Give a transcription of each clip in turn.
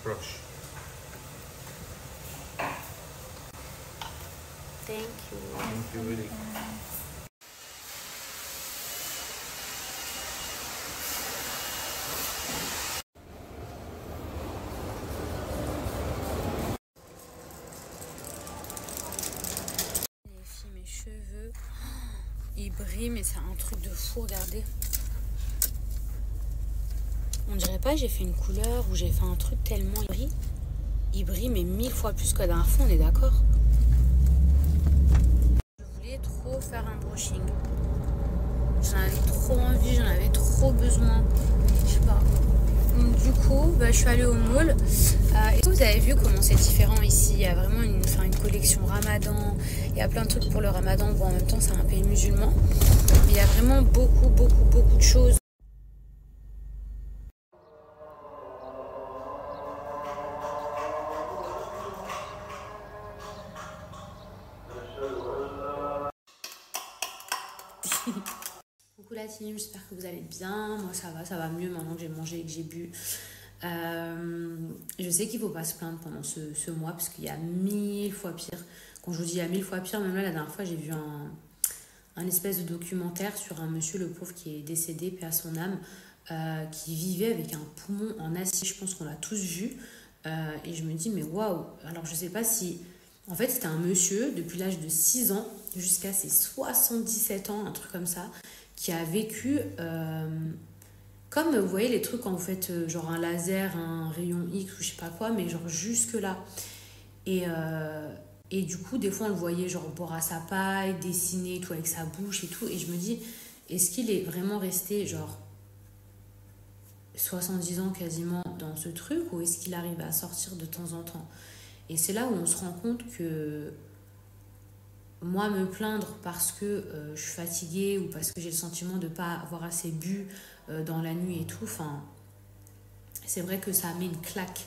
brush. Thank you. Thank you, really. Les filles, mes cheveux, ils brillent, mais c'est un truc de fou, regardez. On dirait pas j'ai fait une couleur ou j'ai fait un truc tellement il brille mais 1000 fois plus que la dernière fois, on est d'accord? Je voulais trop faire un brushing. J'en avais trop envie, j'en avais trop besoin. Je sais pas. Donc, du coup, je suis allée au mall. Et vous avez vu comment c'est différent ici. Il y a vraiment une collection ramadan. Il y a plein de trucs pour le ramadan. Bon, en même temps, c'est un pays musulman. Mais il y a vraiment beaucoup de choses. Coucou la team, j'espère que vous allez bien. Moi ça va mieux maintenant que j'ai mangé et que j'ai bu. Je sais qu'il ne faut pas se plaindre pendant ce mois parce qu'il y a 1000 fois pire. Quand je vous dis il y a 1000 fois pire, même là la dernière fois j'ai vu un espèce de documentaire sur un monsieur, le pauvre, qui est décédé, paix à son âme, qui vivait avec un poumon en acier. Je pense qu'on l'a tous vu. Et je me dis mais waouh. Alors je sais pas si... En fait c'était un monsieur depuis l'âge de 6 ans jusqu'à ses 77 ans, un truc comme ça, qui a vécu comme vous voyez les trucs quand vous faites genre un laser, un rayon X ou je sais pas quoi, mais genre jusque là. Et du coup des fois on le voyait genre boire à sa paille, dessiner tout avec sa bouche et tout, et je me dis est-ce qu'il est vraiment resté genre 70 ans quasiment dans ce truc, ou est-ce qu'il arrive à sortir de temps en temps? Et c'est là où on se rend compte que moi, me plaindre parce que je suis fatiguée ou parce que j'ai le sentiment de ne pas avoir assez bu dans la nuit et tout, enfin, c'est vrai que ça met une claque.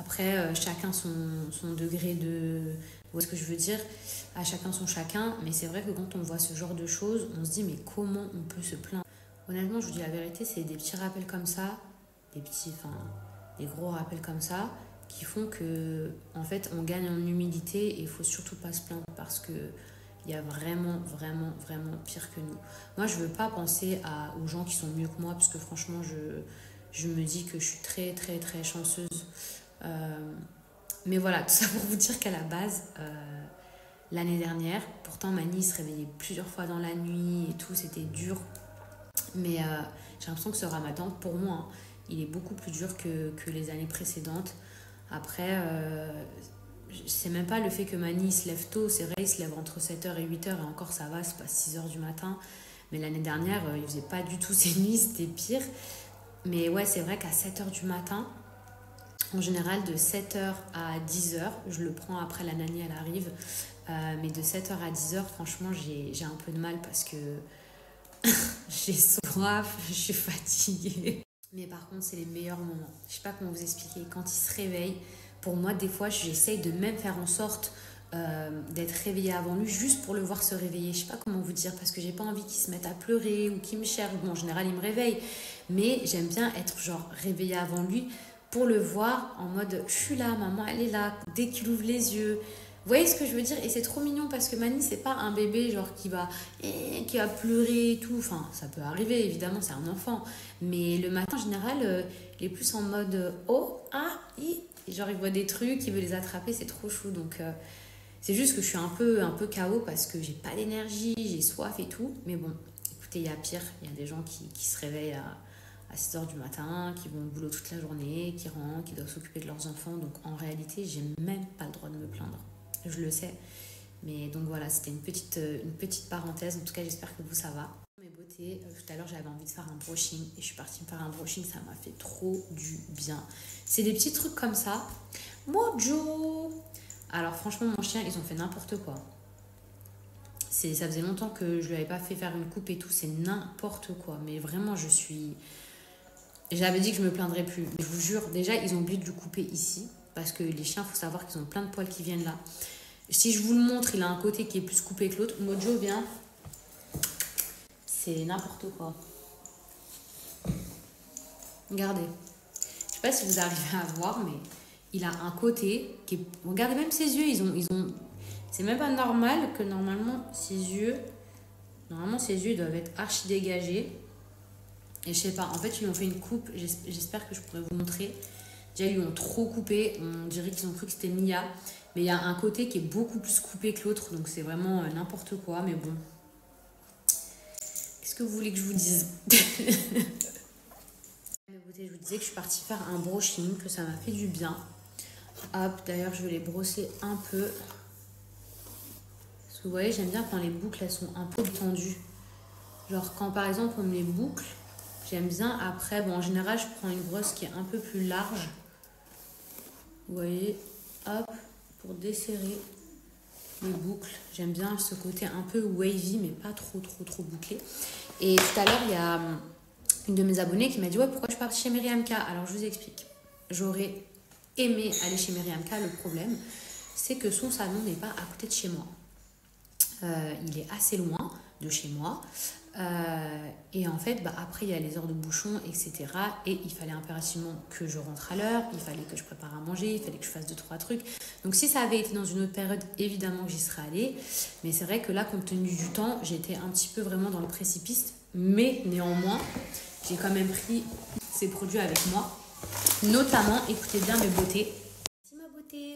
Après, chacun son degré de... Vous voyez ce que je veux dire? À chacun son chacun. Mais c'est vrai que quand on voit ce genre de choses, on se dit mais comment on peut se plaindre? Honnêtement, je vous dis la vérité, c'est des petits rappels comme ça, des gros rappels comme ça, qui font que en fait on gagne en humilité, et il faut surtout pas se plaindre parce que il y a vraiment pire que nous. Moi je veux pas penser aux gens qui sont mieux que moi, parce que franchement je me dis que je suis très chanceuse, mais voilà, tout ça pour vous dire qu'à la base l'année dernière, pourtant Mani se réveillait plusieurs fois dans la nuit et tout, c'était dur, mais j'ai l'impression que ce ramadan pour moi hein, il est beaucoup plus dur que les années précédentes. Après, c'est même pas le fait que Mani se lève tôt, c'est vrai, il se lève entre 7h et 8h, et encore ça va, c'est pas 6h du matin. Mais l'année dernière, il faisait pas du tout ses nuits, c'était pire. Mais ouais, c'est vrai qu'à 7h du matin, en général de 7h à 10h, je le prends après la nanny, elle arrive, mais de 7h à 10h, franchement, j'ai un peu de mal parce que j'ai soif, je suis fatiguée. Mais par contre, c'est les meilleurs moments. Je sais pas comment vous expliquer. Quand il se réveille, pour moi, des fois, j'essaye de même faire en sorte d'être réveillée avant lui, juste pour le voir se réveiller. Je sais pas comment vous dire, parce que j'ai pas envie qu'il se mette à pleurer ou qu'il me cherche. Bon, en général, il me réveille. Mais j'aime bien être genre réveillée avant lui pour le voir en mode je suis là, maman, elle est là. Dès qu'il ouvre les yeux. Vous voyez ce que je veux dire? Et c'est trop mignon parce que Mani, c'est pas un bébé genre qui va pleurer et tout. Enfin, ça peut arriver, évidemment, c'est un enfant. Mais le matin, en général, il est plus en mode oh, ah, i. Genre, il voit des trucs, il veut les attraper, c'est trop chou. Donc, c'est juste que je suis un peu KO parce que j'ai pas d'énergie, j'ai soif et tout. Mais bon, écoutez, il y a pire. Il y a des gens qui se réveillent à 6h du matin, qui vont au boulot toute la journée, qui rentrent, qui doivent s'occuper de leurs enfants. Donc, en réalité, j'ai même pas le droit de me plaindre. Je le sais. Mais donc voilà, c'était une petite parenthèse. En tout cas, j'espère que vous, ça va. Mes beautés, tout à l'heure, j'avais envie de faire un brushing et je suis partie me faire un brushing. Ça m'a fait trop du bien. C'est des petits trucs comme ça. Mojo! Alors franchement, mon chien, ils ont fait n'importe quoi. Ça faisait longtemps que je lui avais pas fait faire une coupe et tout. C'est n'importe quoi. Mais vraiment, j'avais dit que je me plaindrais plus. Je vous jure, déjà, ils ont oublié de lui couper ici. Parce que les chiens, il faut savoir qu'ils ont plein de poils qui viennent là. Si je vous le montre, il a un côté qui est plus coupé que l'autre. Mojo, viens. C'est n'importe quoi. Regardez. Je sais pas si vous arrivez à voir, mais il a un côté qui est... Regardez même ses yeux, ils ont... C'est même pas normal que normalement ses yeux... Normalement ses yeux doivent être archi dégagés. Et je sais pas, en fait ils lui ont fait une coupe, j'espère que je pourrais vous montrer. Déjà ils lui ont trop coupé, on dirait qu'ils ont cru que c'était Mia. Mais il y a un côté qui est beaucoup plus coupé que l'autre, donc c'est vraiment n'importe quoi, mais bon. Qu'est-ce que vous voulez que je vous dise? Je vous disais que je suis partie faire un brushing, que ça m'a fait du bien. Hop, d'ailleurs je vais les brosser un peu. Parce que vous voyez, j'aime bien quand les boucles elles sont un peu tendues. Genre quand par exemple on me les boucle, j'aime bien après, bon en général je prends une brosse qui est un peu plus large. Vous voyez, hop, pour desserrer les boucles. J'aime bien ce côté un peu wavy mais pas trop bouclé. Et tout à l'heure il y a une de mes abonnées qui m'a dit ouais pourquoi je suis partie chez Myriam K. Alors je vous explique. J'aurais aimé aller chez Myriam K. Le problème c'est que son salon n'est pas à côté de chez moi. Il est assez loin de chez moi. Et en fait, après, il y a les heures de bouchon, etc. Et il fallait impérativement que je rentre à l'heure, il fallait que je prépare à manger, il fallait que je fasse 2-3 trucs. Donc si ça avait été dans une autre période, évidemment que j'y serais allée. Mais c'est vrai que là, compte tenu du temps, j'étais un petit peu vraiment dans le précipice. Mais néanmoins, j'ai quand même pris ces produits avec moi. Notamment, écoutez bien mes beautés.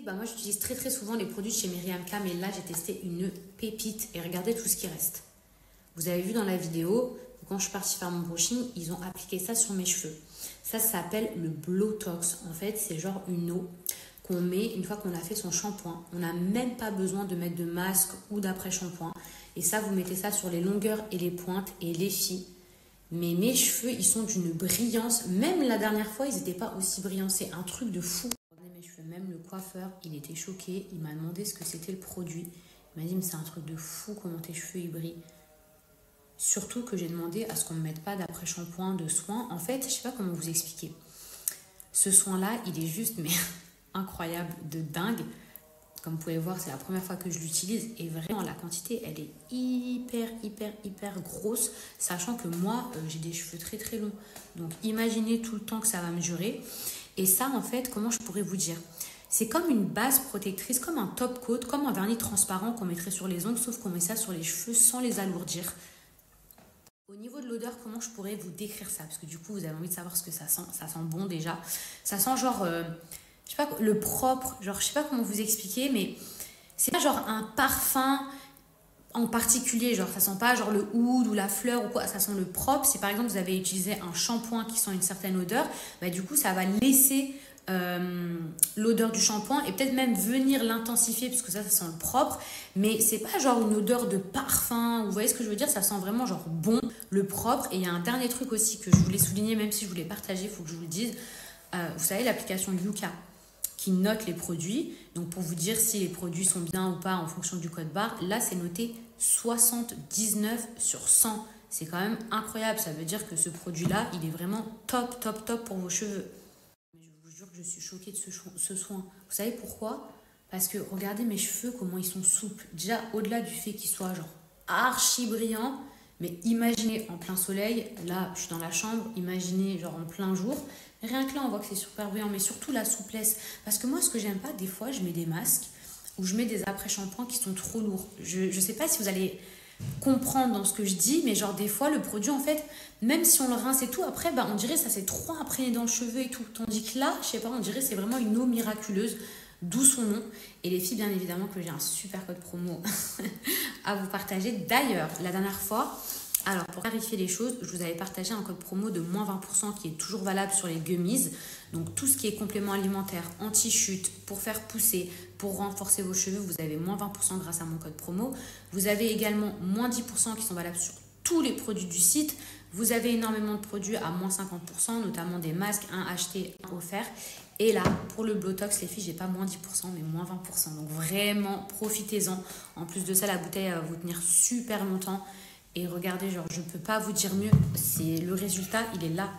Moi j'utilise très souvent les produits de chez Myriam K, mais là j'ai testé une pépite et regardez tout ce qui reste. Vous avez vu dans la vidéo, quand je suis partie faire mon brushing, ils ont appliqué ça sur mes cheveux. Ça s'appelle le Blowtox. En fait, c'est genre une eau qu'on met une fois qu'on a fait son shampoing. On n'a même pas besoin de mettre de masque ou d'après-shampoing. Et ça, vous mettez ça sur les longueurs et les pointes et les filles. Mais mes cheveux, ils sont d'une brillance. Même la dernière fois, ils n'étaient pas aussi brillants. C'est un truc de fou. Mes cheveux, même le coiffeur, il était choqué. Il m'a demandé ce que c'était le produit. Il m'a dit, mais c'est un truc de fou comment tes cheveux ils brillent. Surtout que j'ai demandé à ce qu'on ne me mette pas d'après-shampoing, de soin. En fait, je ne sais pas comment vous expliquer. Ce soin-là, il est juste mais incroyable, de dingue. Comme vous pouvez voir, c'est la première fois que je l'utilise. Et vraiment, la quantité, elle est hyper grosse. Sachant que moi, j'ai des cheveux très longs. Donc, imaginez tout le temps que ça va me durer. Et ça, en fait, comment je pourrais vous dire? C'est comme une base protectrice, comme un top coat, comme un vernis transparent qu'on mettrait sur les ongles, sauf qu'on met ça sur les cheveux sans les alourdir. Au niveau de l'odeur, comment je pourrais vous décrire ça? Parce que du coup, vous avez envie de savoir ce que ça sent. Ça sent bon déjà. Ça sent genre, je sais pas, le propre. Genre, je sais pas comment vous expliquer, mais c'est pas genre un parfum en particulier. Genre, ça sent pas genre le oud ou la fleur ou quoi. Ça sent le propre. Si par exemple, vous avez utilisé un shampoing qui sent une certaine odeur, du coup, ça va laisser l'odeur du shampoing et peut-être même venir l'intensifier parce que ça sent le propre, mais c'est pas genre une odeur de parfum, vous voyez ce que je veux dire, ça sent vraiment genre bon, le propre. Et il y a un dernier truc aussi que je voulais souligner, même si je voulais partager, il faut que je vous le dise. Vous savez l'application Yuka qui note les produits, donc pour vous dire si les produits sont bien ou pas en fonction du code barre, là c'est noté 79 sur 100. C'est quand même incroyable, ça veut dire que ce produit là il est vraiment top pour vos cheveux. Je suis choquée de ce soin. Vous savez pourquoi? Parce que regardez mes cheveux, comment ils sont souples. Déjà, au-delà du fait qu'ils soient genre archi brillants, mais imaginez en plein soleil, là je suis dans la chambre, imaginez genre en plein jour. Rien que là, on voit que c'est super brillant, mais surtout la souplesse. Parce que moi, ce que j'aime pas, des fois, je mets des masques ou je mets des après-shampoings qui sont trop lourds. Je sais pas si vous allez comprendre dans ce que je dis, mais genre des fois le produit en fait, même si on le rince et tout, après on dirait ça s'est trop imprégné dans le cheveu et tout, tandis que là je sais pas, on dirait c'est vraiment une eau miraculeuse, d'où son nom. Et les filles, bien évidemment que j'ai un super code promo à vous partager. D'ailleurs la dernière fois, alors pour clarifier les choses, je vous avais partagé un code promo de moins 20% qui est toujours valable sur les gummies. Donc tout ce qui est complément alimentaire, anti-chute, pour faire pousser, pour renforcer vos cheveux, vous avez moins 20% grâce à mon code promo. Vous avez également moins 10% qui sont valables sur tous les produits du site. Vous avez énormément de produits à moins 50%, notamment des masques, un acheté, un offert. Et là, pour le Blowtox, les filles, j'ai pas moins 10%, mais moins 20%. Donc vraiment, profitez-en. En plus de ça, la bouteille va vous tenir super longtemps. Et regardez, genre, je peux pas vous dire mieux. C'est le résultat, il est là.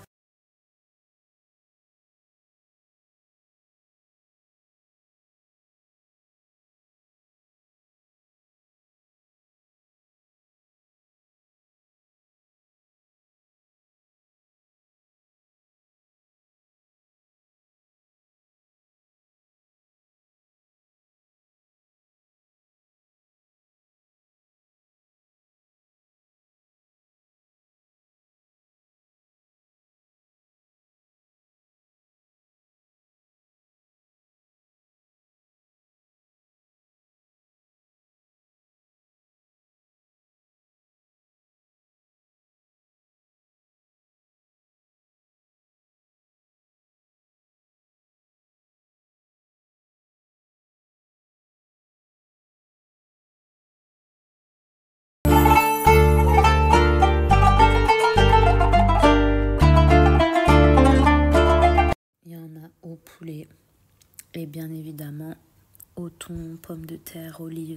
Et bien évidemment, au thon, pommes de terre, olives.